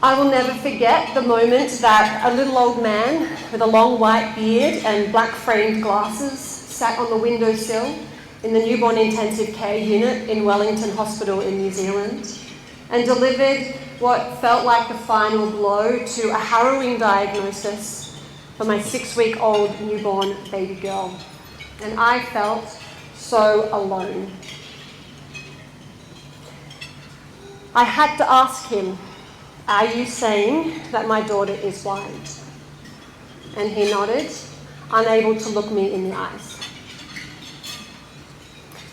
I will never forget the moment that a little old man with a long white beard and black framed glasses sat on the windowsill in the newborn intensive care unit in Wellington Hospital in New Zealand and delivered what felt like the final blow to a harrowing diagnosis for my 6-week-old newborn baby girl. And I felt so alone. I had to ask him, "Are you saying that my daughter is blind?" And he nodded, unable to look me in the eyes.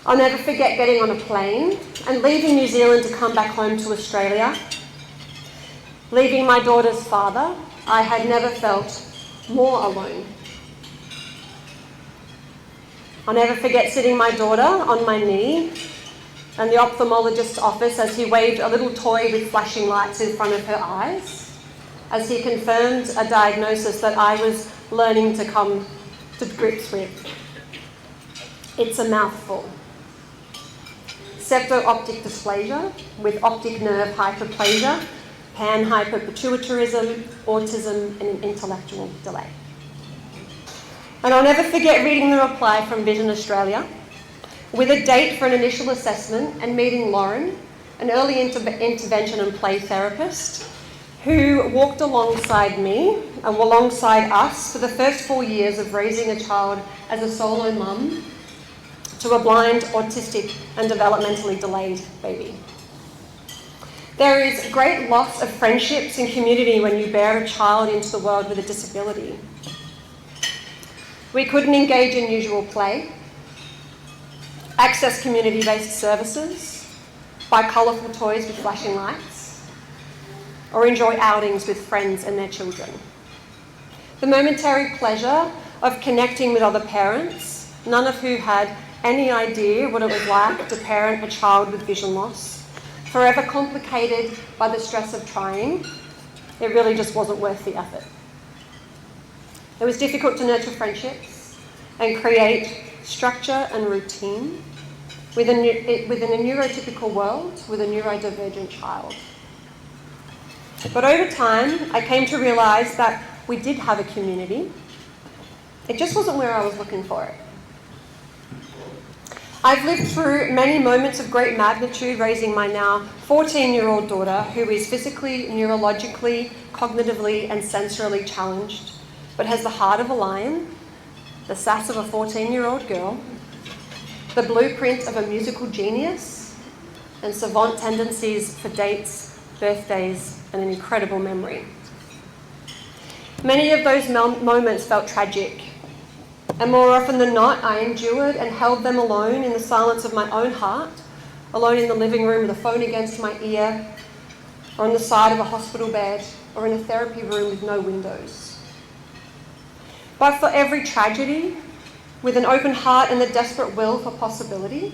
I'll never forget getting on a plane and leaving New Zealand to come back home to Australia. Leaving my daughter's father, I had never felt more alone. I'll never forget sitting my daughter on my knee in the ophthalmologist's office as he waved a little toy with flashing lights in front of her eyes, as he confirmed a diagnosis that I was learning to come to grips with. It's a mouthful. Septo-optic dysplasia with optic nerve hyperplasia, panhyperpituitarism, autism, and an intellectual delay. And I'll never forget reading the reply from Vision Australia with a date for an initial assessment and meeting Lauren, an early intervention and play therapist, who walked alongside me and alongside us for the first 4 years of raising a child as a solo mum to a blind, autistic, and developmentally delayed baby. There is great loss of friendships and community when you bear a child into the world with a disability. We couldn't engage in usual play, access community-based services, buy colourful toys with flashing lights, or enjoy outings with friends and their children. The momentary pleasure of connecting with other parents, none of who had any idea what it was like to parent a child with vision loss, forever complicated by the stress of trying, it really just wasn't worth the effort. It was difficult to nurture friendships and create structure and routine within a neurotypical world with a neurodivergent child. But over time, I came to realise that we did have a community. It just wasn't where I was looking for it. I've lived through many moments of great magnitude raising my now 14-year-old daughter, who is physically, neurologically, cognitively, and sensorily challenged, but has the heart of a lion, the sass of a 14-year-old girl, the blueprint of a musical genius, and savant tendencies for dates, birthdays, and an incredible memory. Many of those moments felt tragic, and more often than not, I endured and held them alone in the silence of my own heart, alone in the living room with a phone against my ear, or on the side of a hospital bed, or in a therapy room with no windows. But for every tragedy, with an open heart and the desperate will for possibility,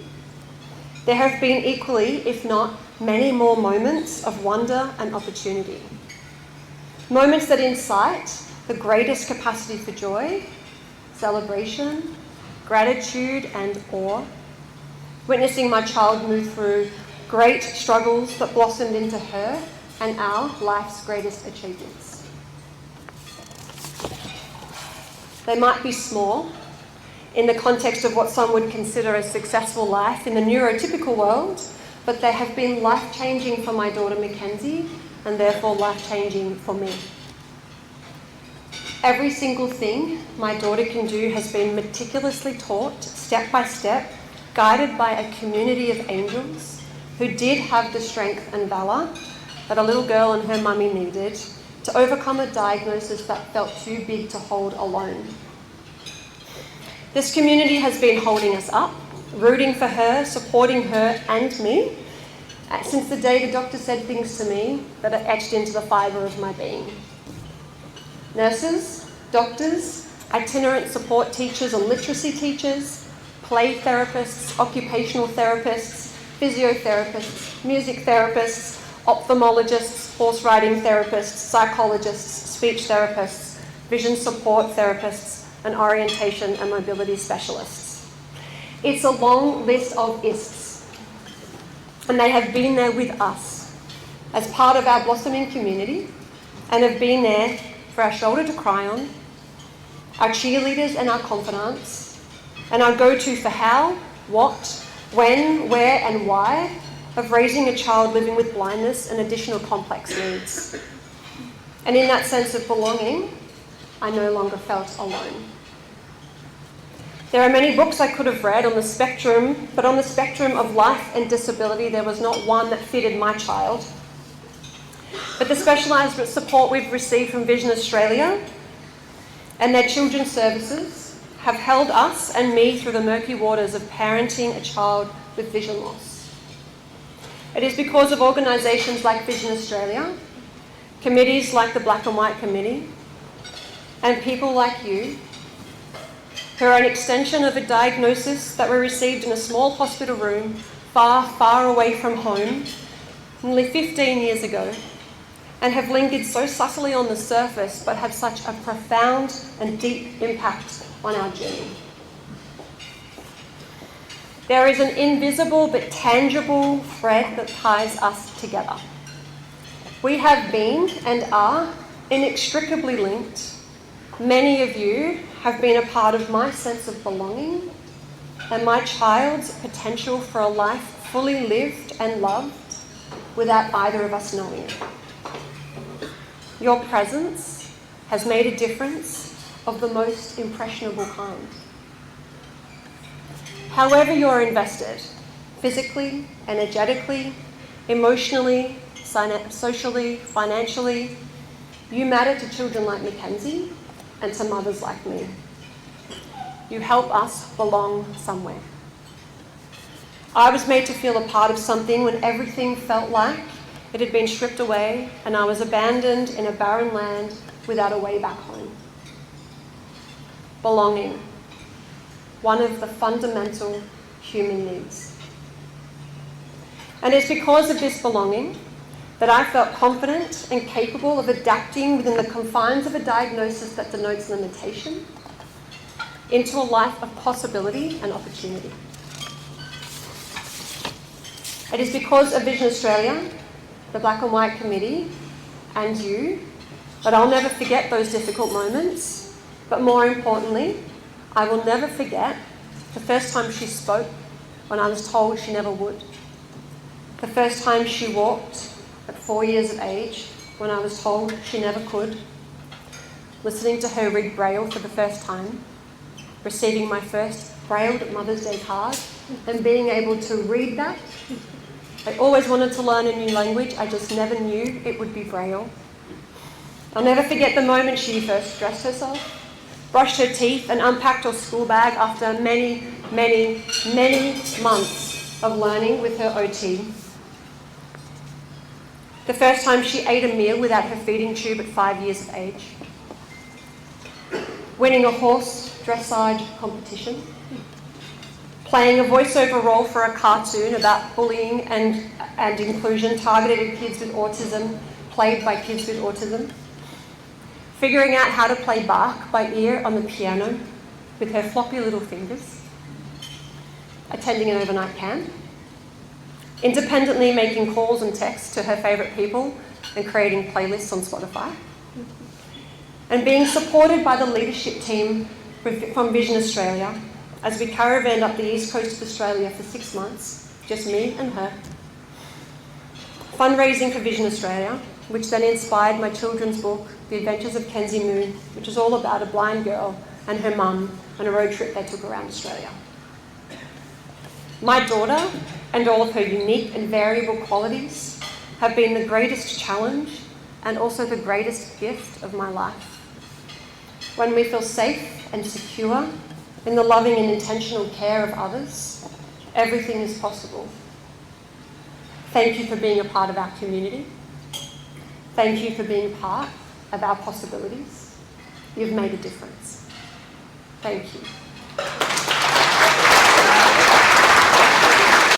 there have been equally, if not many more moments of wonder and opportunity. Moments that incite the greatest capacity for joy, celebration, gratitude, and awe. Witnessing my child move through great struggles that blossomed into her and our life's greatest achievements. They might be small in the context of what some would consider a successful life in the neurotypical world, but they have been life-changing for my daughter Mackenzie, and therefore life-changing for me. Every single thing my daughter can do has been meticulously taught, step by step, guided by a community of angels who did have the strength and valour that a little girl and her mummy needed to overcome a diagnosis that felt too big to hold alone. This community has been holding us up, rooting for her, supporting her and me, since the day the doctor said things to me that are etched into the fibre of my being. Nurses, doctors, itinerant support teachers and literacy teachers, play therapists, occupational therapists, physiotherapists, music therapists, ophthalmologists, horse riding therapists, psychologists, speech therapists, vision support therapists, and orientation and mobility specialists. It's a long list of ists, and they have been there with us as part of our blossoming community and have been there for our shoulder to cry on, our cheerleaders and our confidants, and our go-to for how, what, when, where and why of raising a child living with blindness and additional complex needs. And in that sense of belonging, I no longer felt alone. There are many books I could have read on the spectrum, but on the spectrum of life and disability, there was not one that fitted my child. But the specialised support we've received from Vision Australia and their children's services have held us and me through the murky waters of parenting a child with vision loss. It is because of organisations like Vision Australia, committees like the Black and White Committee, and people like you, who are an extension of a diagnosis that we received in a small hospital room far, far away from home nearly 15 years ago, and have lingered so subtly on the surface but have such a profound and deep impact on our journey. There is an invisible but tangible thread that ties us together. We have been and are inextricably linked. Many of you have been a part of my sense of belonging and my child's potential for a life fully lived and loved without either of us knowing it. Your presence has made a difference of the most impressionable kind. However you're invested, physically, energetically, emotionally, socially, financially, you matter to children like Mackenzie and to mothers like me. You help us belong somewhere. I was made to feel a part of something when everything felt like it had been stripped away and I was abandoned in a barren land without a way back home. Belonging, one of the fundamental human needs. And it's because of this belonging that I felt confident and capable of adapting within the confines of a diagnosis that denotes limitation into a life of possibility and opportunity. It is because of Vision Australia, the Black and White Committee, and you, that I'll never forget those difficult moments, but more importantly, I will never forget the first time she spoke when I was told she never would. The first time she walked at 4 years of age when I was told she never could. Listening to her read Braille for the first time, receiving my first Brailled Mother's Day card and being able to read that. I always wanted to learn a new language, I just never knew it would be Braille. I'll never forget the moment she first dressed herself, brushed her teeth and unpacked her school bag after many, many, many months of learning with her OT. The first time she ate a meal without her feeding tube at 5 years of age. Winning a horse dressage competition. Playing a voiceover role for a cartoon about bullying and inclusion targeted at kids with autism, played by kids with autism. Figuring out how to play Bach by ear on the piano with her floppy little fingers. Attending an overnight camp. Independently making calls and texts to her favourite people and creating playlists on Spotify. And being supported by the leadership team from Vision Australia as we caravanned up the east coast of Australia for 6 months, just me and her. Fundraising for Vision Australia, which then inspired my children's book, The Adventures of Kenzie Moon, which is all about a blind girl and her mum on a road trip they took around Australia. My daughter and all of her unique and variable qualities have been the greatest challenge and also the greatest gift of my life. When we feel safe and secure in the loving and intentional care of others, everything is possible. Thank you for being a part of our community. Thank you for being part of our possibilities. You've made a difference. Thank you.